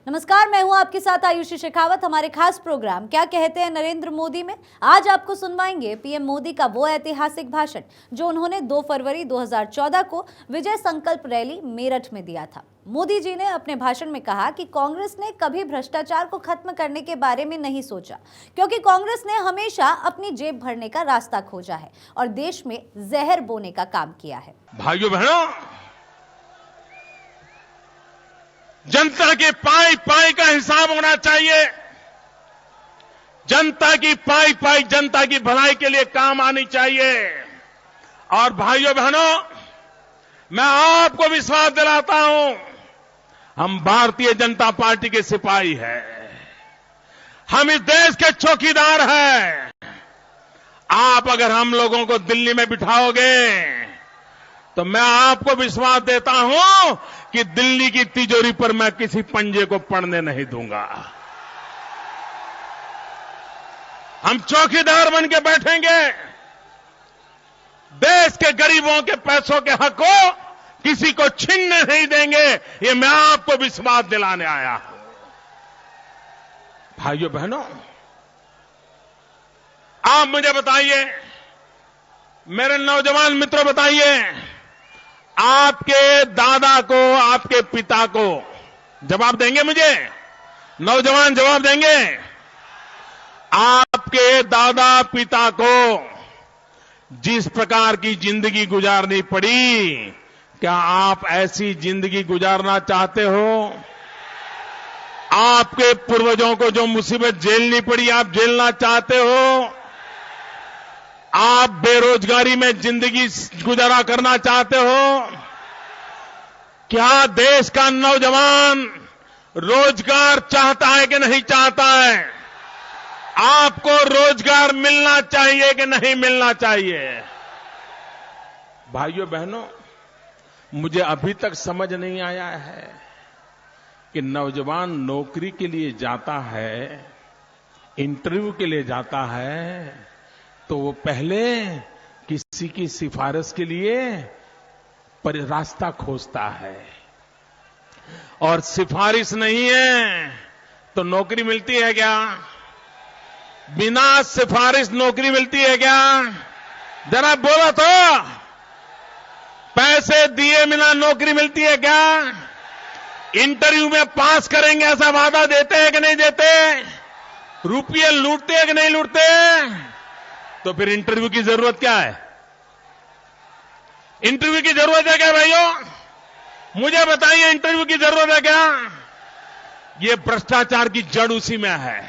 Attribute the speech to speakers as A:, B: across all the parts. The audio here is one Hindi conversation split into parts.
A: नमस्कार, मैं हूं आपके साथ आयुषी शेखावत। हमारे खास प्रोग्राम क्या कहते हैं नरेंद्र मोदी में आज आपको सुनवाएंगे पीएम मोदी का वो ऐतिहासिक भाषण जो उन्होंने 2 फरवरी 2014 को विजय संकल्प रैली मेरठ में दिया था। मोदी जी ने अपने भाषण में कहा कि कांग्रेस ने कभी भ्रष्टाचार को खत्म करने के बारे में नहीं सोचा, क्योंकि कांग्रेस ने हमेशा अपनी जेब भरने का रास्ता खोजा है और देश में जहर बोने का काम किया है।
B: भाइयों बहनों, जनता की पाई पाई का हिसाब होना चाहिए। जनता की पाई पाई जनता की भलाई के लिए काम आनी चाहिए। और भाइयों बहनों, मैं आपको विश्वास दिलाता हूं, हम भारतीय जनता पार्टी के सिपाही हैं। हम इस देश के चौकीदार हैं। आप अगर हम लोगों को दिल्ली में बिठाओगे तो मैं आपको विश्वास देता हूं कि दिल्ली की तिजोरी पर मैं किसी पंजे को पड़ने नहीं दूंगा। हम चौकीदार बन के बैठेंगे। देश के गरीबों के पैसों के हक को किसी को छीनने नहीं देंगे, ये मैं आपको विश्वास दिलाने आया हूं। भाइयों बहनों, आप मुझे बताइए, मेरे नौजवान मित्रों बताइए, आपके दादा को, आपके पिता को जवाब देंगे? मुझे नौजवान जवाब देंगे? आपके दादा पिता को जिस प्रकार की जिंदगी गुजारनी पड़ी, क्या आप ऐसी जिंदगी गुजारना चाहते हो? आपके पूर्वजों को जो मुसीबत झेलनी पड़ी, आप झेलना चाहते हो? आप बेरोजगारी में जिंदगी गुजारा करना चाहते हो? क्या देश का नौजवान रोजगार चाहता है कि नहीं चाहता है? आपको रोजगार मिलना चाहिए कि नहीं मिलना चाहिए? भाइयों बहनों, मुझे अभी तक समझ नहीं आया है कि नौजवान नौकरी के लिए जाता है, इंटरव्यू के लिए जाता है, तो वो पहले किसी की सिफारिश के लिए रास्ता खोजता है, और सिफारिश नहीं है तो नौकरी मिलती है क्या? बिना सिफारिश नौकरी मिलती है क्या? जरा बोलो तो, पैसे दिए बिना नौकरी मिलती है क्या? इंटरव्यू में पास करेंगे ऐसा वादा देते हैं कि नहीं देते? रुपये लूटते हैं कि नहीं लूटते? तो फिर इंटरव्यू की जरूरत क्या है? इंटरव्यू की जरूरत है क्या भाइयों? मुझे बताइए, इंटरव्यू की जरूरत है क्या? ये भ्रष्टाचार की जड़ उसी में है।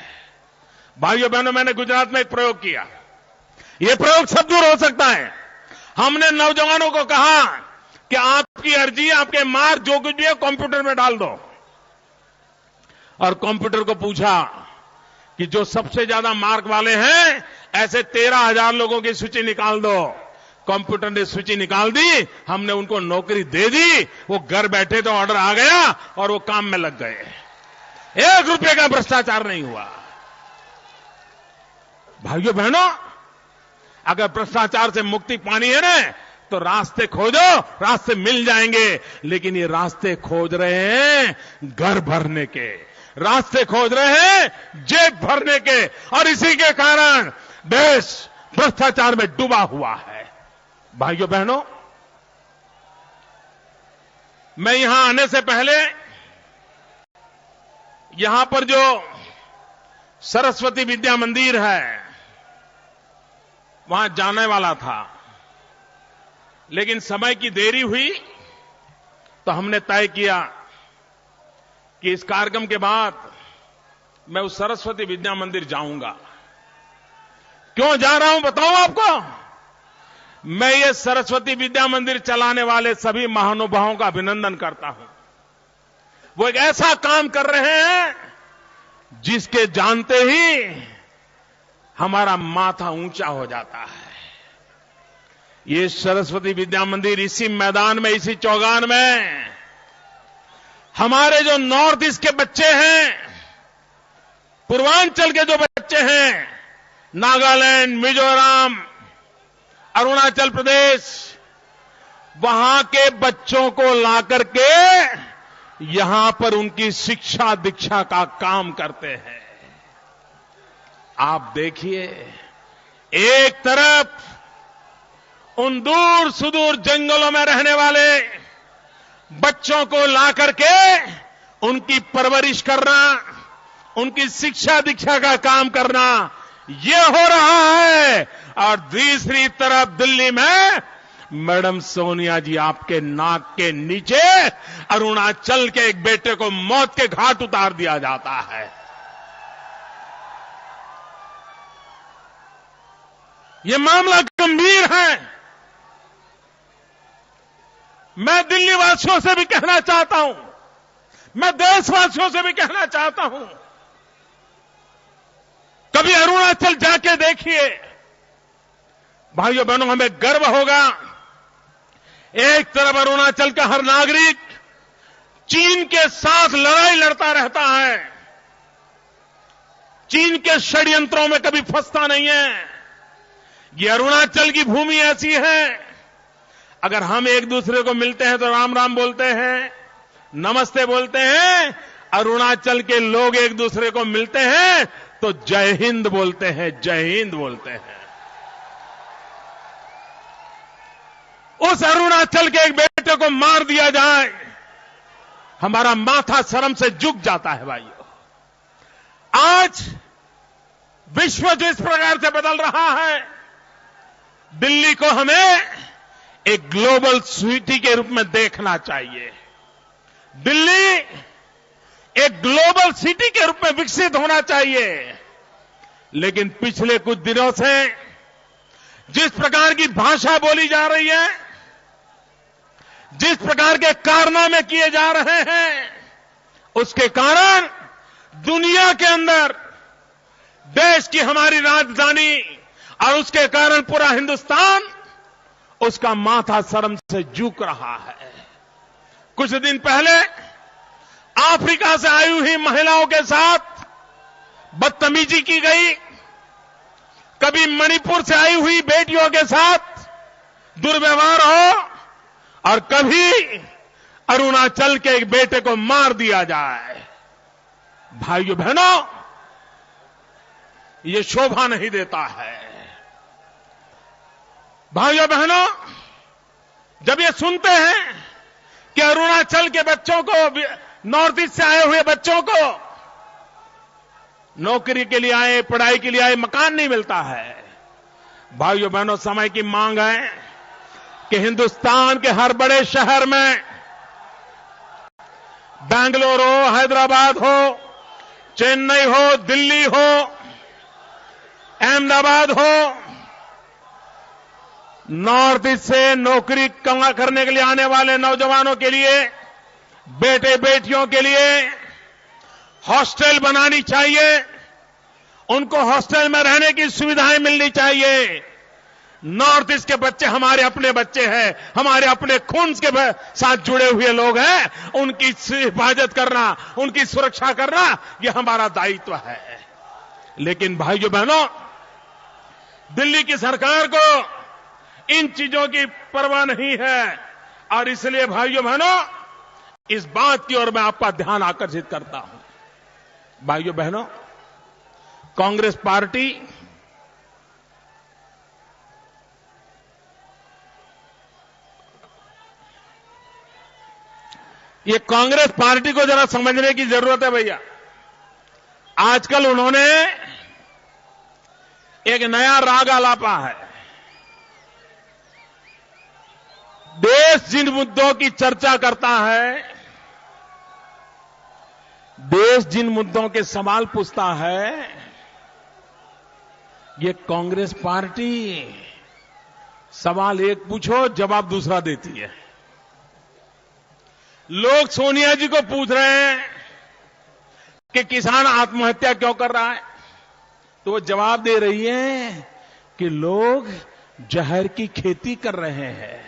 B: भाइयों बहनों, मैंने गुजरात में एक प्रयोग किया। ये प्रयोग सब दूर हो सकता है। हमने नौजवानों को कहा कि आपकी अर्जी, आपके मार्क जो कुछ भी है कंप्यूटर में डाल दो, और कंप्यूटर को पूछा कि जो सबसे ज्यादा मार्क वाले हैं ऐसे 13,000 लोगों की सूची निकाल दो। कंप्यूटर ने सूची निकाल दी, हमने उनको नौकरी दे दी। वो घर बैठे तो ऑर्डर आ गया और वो काम में लग गए। 1 रुपये का भ्रष्टाचार नहीं हुआ। भाइयों बहनों, अगर भ्रष्टाचार से मुक्ति पानी है ना, तो रास्ते खोजो, रास्ते मिल जाएंगे। लेकिन ये रास्ते खोज रहे हैं घर भरने के, रास्ते खोज रहे हैं जेब भरने के, और इसी के कारण देश भ्रष्टाचार में डूबा हुआ है। भाइयों बहनों, मैं यहां आने से पहले यहां पर जो सरस्वती विद्या मंदिर है वहां जाने वाला था, लेकिन समय की देरी हुई तो हमने तय किया कि इस कार्यक्रम के बाद मैं उस सरस्वती विद्या मंदिर जाऊंगा। क्यों जा रहा हूं बताऊं आपको? मैं ये सरस्वती विद्या मंदिर चलाने वाले सभी महानुभावों का अभिनंदन करता हूं। वो एक ऐसा काम कर रहे हैं जिसके जानते ही हमारा माथा ऊंचा हो जाता है। ये सरस्वती विद्या मंदिर इसी मैदान में, इसी चौगान में हमारे जो नॉर्थ ईस्ट के बच्चे हैं, पूर्वांचल के जो बच्चे हैं, नागालैंड, मिजोरम, अरुणाचल प्रदेश, वहां के बच्चों को ला करके यहां पर उनकी शिक्षा दीक्षा का काम करते हैं। आप देखिए, एक तरफ उन दूर सुदूर जंगलों में रहने वाले बच्चों को ला करके उनकी परवरिश करना, उनकी शिक्षा दीक्षा का काम करना, ये हो रहा है, और दूसरी तरफ दिल्ली में मैडम सोनिया जी आपके नाक के नीचे अरुणाचल के एक बेटे को मौत के घाट उतार दिया जाता है। ये मामला गंभीर है। मैं दिल्ली वासियों से भी कहना चाहता हूं, मैं देशवासियों से भी कहना चाहता हूं, कभी अरुणाचल जाके देखिए। भाइयों बहनों, हमें गर्व होगा। एक तरफ अरुणाचल का हर नागरिक चीन के साथ लड़ाई लड़ता रहता है, चीन के षड्यंत्रों में कभी फंसता नहीं है। ये अरुणाचल की भूमि ऐसी है, अगर हम एक दूसरे को मिलते हैं तो राम राम बोलते हैं, नमस्ते बोलते हैं। अरुणाचल के लोग एक दूसरे को मिलते हैं तो जय हिंद बोलते हैं, जय हिंद बोलते हैं। उस अरुणाचल के एक बेटे को मार दिया जाए, हमारा माथा शर्म से झुक जाता है। भाइयों, आज विश्व जिस प्रकार से बदल रहा है, दिल्ली को हमें एक ग्लोबल सिटी के रूप में देखना चाहिए। दिल्ली एक ग्लोबल सिटी के रूप में विकसित होना चाहिए। लेकिन पिछले कुछ दिनों से जिस प्रकार की भाषा बोली जा रही है, जिस प्रकार के कारनामे किए जा रहे हैं, उसके कारण दुनिया के अंदर देश की हमारी राजधानी और उसके कारण पूरा हिंदुस्तान उसका माथा शर्म से झुक रहा है। कुछ दिन पहले अफ्रीका से आई हुई महिलाओं के साथ बदतमीजी की गई, कभी मणिपुर से आई हुई बेटियों के साथ दुर्व्यवहार हो, और कभी अरुणाचल के एक बेटे को मार दिया जाए। भाइयों बहनों, ये शोभा नहीं देता है। भाइयों बहनों, जब ये सुनते हैं कि अरुणाचल के बच्चों को, नॉर्थ ईस्ट से आए हुए बच्चों को नौकरी के लिए आए, पढ़ाई के लिए आए, मकान नहीं मिलता है। भाइयों बहनों, समय की मांग है कि हिंदुस्तान के हर बड़े शहर में, बेंगलोर हो, हैदराबाद हो, चेन्नई हो, दिल्ली हो, अहमदाबाद हो, नॉर्थ ईस्ट से नौकरी करने के लिए आने वाले नौजवानों के लिए, बेटे बेटियों के लिए हॉस्टल बनानी चाहिए। उनको हॉस्टल में रहने की सुविधाएं मिलनी चाहिए। नॉर्थ ईस्ट के बच्चे हमारे अपने बच्चे हैं, हमारे अपने खून के साथ जुड़े हुए लोग हैं। उनकी हिफाजत करना, उनकी सुरक्षा करना, यह हमारा दायित्व है। लेकिन भाइयों बहनों, दिल्ली की सरकार को इन चीजों की परवाह नहीं है, और इसलिए भाइयों बहनों, इस बात की ओर मैं आपका ध्यान आकर्षित करता हूं। भाइयों बहनों, कांग्रेस पार्टी ये कांग्रेस पार्टी को जरा समझने की जरूरत है भैया। आजकल उन्होंने एक नया राग आलापा है। देश जिन मुद्दों की चर्चा करता है, देश जिन मुद्दों के सवाल पूछता है, ये कांग्रेस पार्टी सवाल एक पूछो, जवाब दूसरा देती है। लोग सोनिया जी को पूछ रहे हैं कि किसान आत्महत्या क्यों कर रहा है, तो वो जवाब दे रही है कि लोग जहर की खेती कर रहे हैं,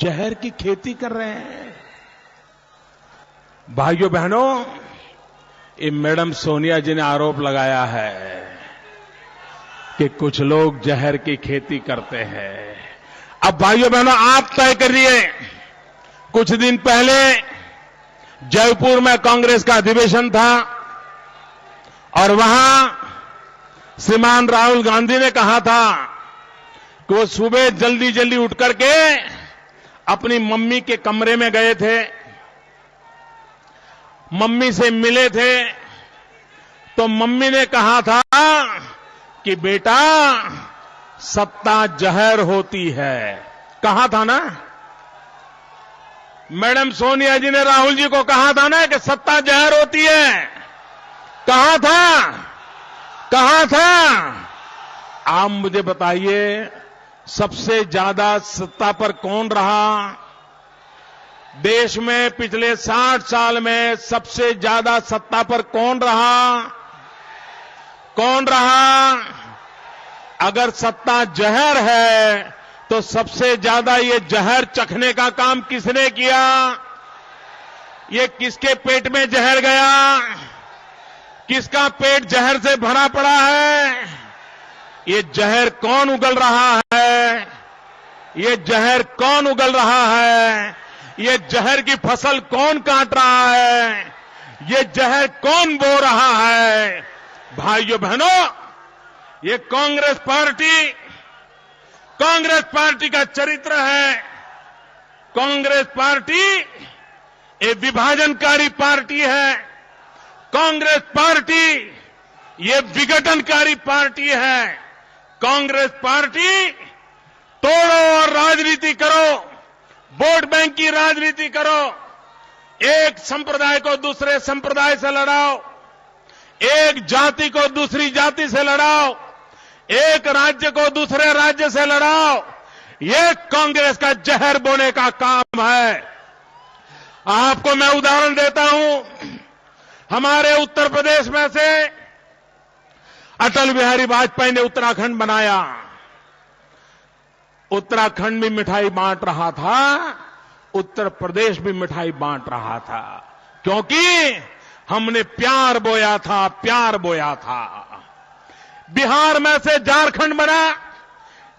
B: जहर की खेती कर रहे हैं। भाइयों बहनों, ये मैडम सोनिया जी ने आरोप लगाया है कि कुछ लोग जहर की खेती करते हैं। अब भाइयों बहनों, आप तय करिए। कुछ दिन पहले जयपुर में कांग्रेस का अधिवेशन था और वहां श्रीमान राहुल गांधी ने कहा था कि वो सुबह जल्दी जल्दी उठ करके अपनी मम्मी के कमरे में गए थे, मम्मी से मिले थे, तो मम्मी ने कहा था कि बेटा सत्ता जहर होती है। कहा था ना, मैडम सोनिया जी ने राहुल जी को कहा था ना कि सत्ता जहर होती है। कहा था, कहा था। आप मुझे बताइए, सबसे ज्यादा सत्ता पर कौन रहा? देश में पिछले 60 साल में सबसे ज्यादा सत्ता पर कौन रहा? कौन रहा? अगर सत्ता जहर है तो सबसे ज्यादा ये जहर चखने का काम किसने किया? ये किसके पेट में जहर गया? किसका पेट जहर से भरा पड़ा है? ये जहर कौन उगल रहा है? ये जहर कौन उगल रहा है? ये जहर की फसल कौन काट रहा है? ये जहर कौन बो रहा है? भाइयों बहनों, ये कांग्रेस पार्टी का चरित्र है। कांग्रेस पार्टी एक विभाजनकारी पार्टी है। कांग्रेस पार्टी ये विघटनकारी पार्टी है। कांग्रेस पार्टी तोड़ो और राजनीति करो, वोट बैंक की राजनीति करो, एक संप्रदाय को दूसरे संप्रदाय से लड़ाओ, एक जाति को दूसरी जाति से लड़ाओ, एक राज्य को दूसरे राज्य से लड़ाओ। ये कांग्रेस का जहर बोने का काम है। आपको मैं उदाहरण देता हूं। हमारे उत्तर प्रदेश में से अटल बिहारी वाजपेयी ने उत्तराखंड बनाया। उत्तराखंड भी मिठाई बांट रहा था, उत्तर प्रदेश भी मिठाई बांट रहा था, क्योंकि हमने प्यार बोया था, प्यार बोया था। बिहार में से झारखंड बना,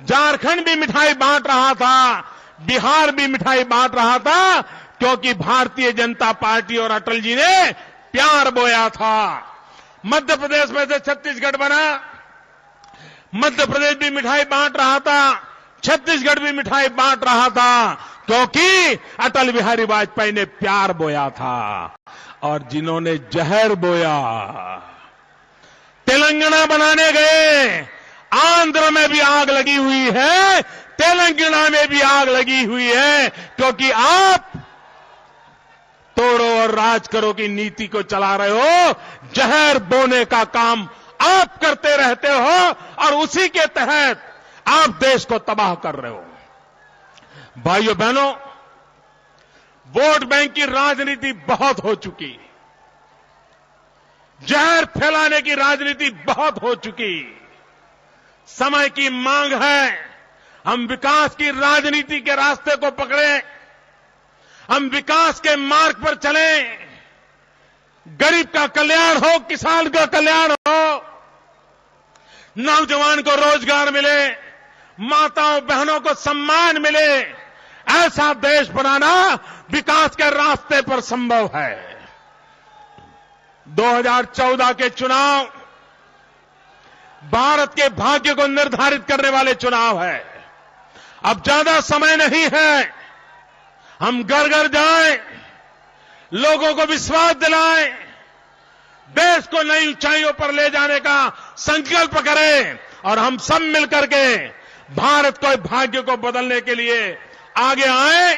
B: झारखंड भी मिठाई बांट रहा था, बिहार भी मिठाई बांट रहा था, क्योंकि भारतीय जनता पार्टी और अटल जी ने प्यार बोया था। मध्य प्रदेश में से छत्तीसगढ़ बना, मध्य प्रदेश भी मिठाई बांट रहा था, छत्तीसगढ़ भी मिठाई बांट रहा था, क्योंकि अटल बिहारी वाजपेयी ने प्यार बोया था। और जिन्होंने जहर बोया, तेलंगाना बनाने गए, आंध्र में भी आग लगी हुई है, तेलंगाना में भी आग लगी हुई है, क्योंकि आप तोड़ो और राज करो की नीति को चला रहे हो। जहर बोने का काम आप करते रहते हो और उसी के तहत आप देश को तबाह कर रहे हो। भाइयों बहनों, वोट बैंक की राजनीति बहुत हो चुकी, जहर फैलाने की राजनीति बहुत हो चुकी। समय की मांग है, हम विकास की राजनीति के रास्ते को पकड़ें, हम विकास के मार्ग पर चलें। गरीब का कल्याण हो, किसान का कल्याण हो, नौजवान को रोजगार मिले, माताओं बहनों को सम्मान मिले। ऐसा देश बनाना विकास के रास्ते पर संभव है। 2014 के चुनाव भारत के भाग्य को निर्धारित करने वाले चुनाव है। अब ज्यादा समय नहीं है, हम घर घर जाएं, लोगों को विश्वास दिलाएं, देश को नई ऊंचाइयों पर ले जाने का संकल्प करें और हम सब मिलकर के भारत को भाग्य को बदलने के लिए आगे आएं